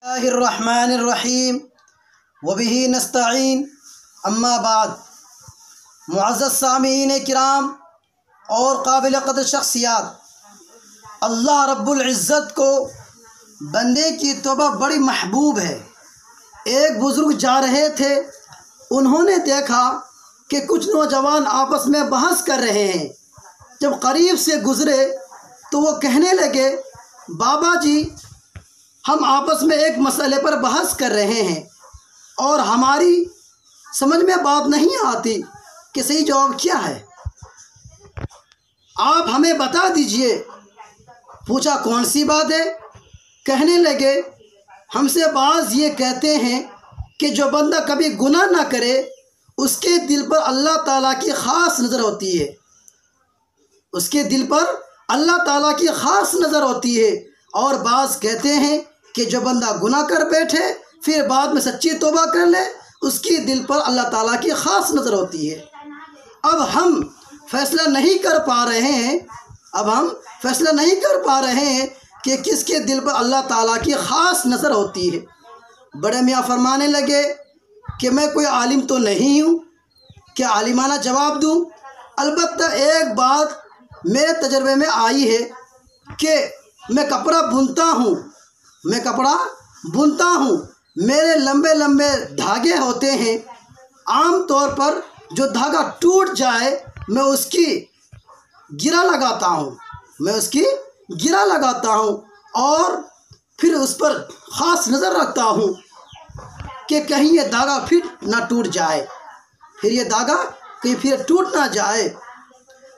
اللہ الرحمن الرحیم وبہ نستعین اما بعد۔ معزز سامعین کرام اور قابل قدر شخصیات، اللہ رب العزت کو بندے کی توبہ بڑی محبوب ہے۔ ایک بزرگ جا رہے تھے، انہوں نے دیکھا کہ کچھ نوجوان آپس میں بحث کر رہے ہیں۔ جب قریب سے گزرے تو وہ کہنے لگے، بابا جی ہم آپس میں ایک مسئلے پر بحث کر رہے ہیں اور ہماری سمجھ میں بات نہیں آتی کہ صحیح جواب کیا ہے، آپ ہمیں بتا دیجئے۔ پوچھا کون سی بات ہے؟ کہنے لگے ہم سے بعض یہ کہتے ہیں کہ جو بندہ کبھی گناہ نہ کرے اس کے دل پر اللہ تعالیٰ کی خاص نظر ہوتی ہے، اس کے دل پر اللہ تعالیٰ کی خاص نظر ہوتی ہے، اور بعض کہتے ہیں کہ جو بندہ گناہ کر بیٹھے پھر بعد میں سچی توبہ کر لے اس کی دل پر اللہ تعالیٰ کی خاص نظر ہوتی ہے۔ اب ہم فیصلہ نہیں کر پا رہے ہیں کہ کس کے دل پر اللہ تعالیٰ کی خاص نظر ہوتی ہے۔ بڑے میاں فرمانے لگے کہ میں کوئی عالم تو نہیں ہوں کہ عالمانہ جواب دوں، البتہ ایک بات میرے تجربے میں آئی ہے کہ میں کپڑا بنتا ہوں، میرے لمبے لمبے دھاگے ہوتے ہیں، عام طور پر جو دھاگا ٹوٹ جائے میں اس کی گرہ لگاتا ہوں اور پھر اس پر خاص نظر رکھتا ہوں کہ کہیں یہ دھاگا پھر نہ ٹوٹ جائے، پھر یہ دھاگا کہیں پھر ٹوٹ نہ جائے۔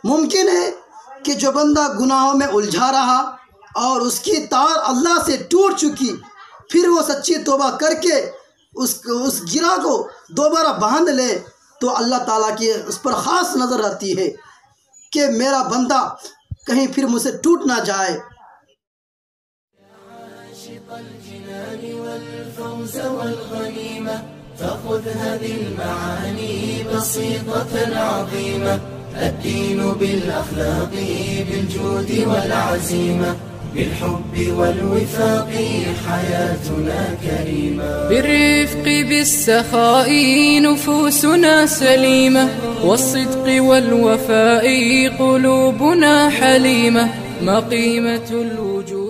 ممکن ہے کہ جو بندہ گناہوں میں الجھا رہا اور اس کی تار اللہ سے ٹوٹ چکی، پھر وہ سچی توبہ کر کے اس گرہ کو دوبارہ باندھ لے تو اللہ تعالیٰ کی اس پر خاص نظر رہتی ہے کہ میرا بندہ کہیں پھر مجھ سے ٹوٹ نہ جائے۔ فخذ هذه المعاني بسيطة عظيمة، الدين بالأخلاق بالجود والعزيمة، بالحب والوفاق حياتنا كريمة، بالرفق بالسخاء نفوسنا سليمة، والصدق والوفاء قلوبنا حليمة، ما قيمة الوجود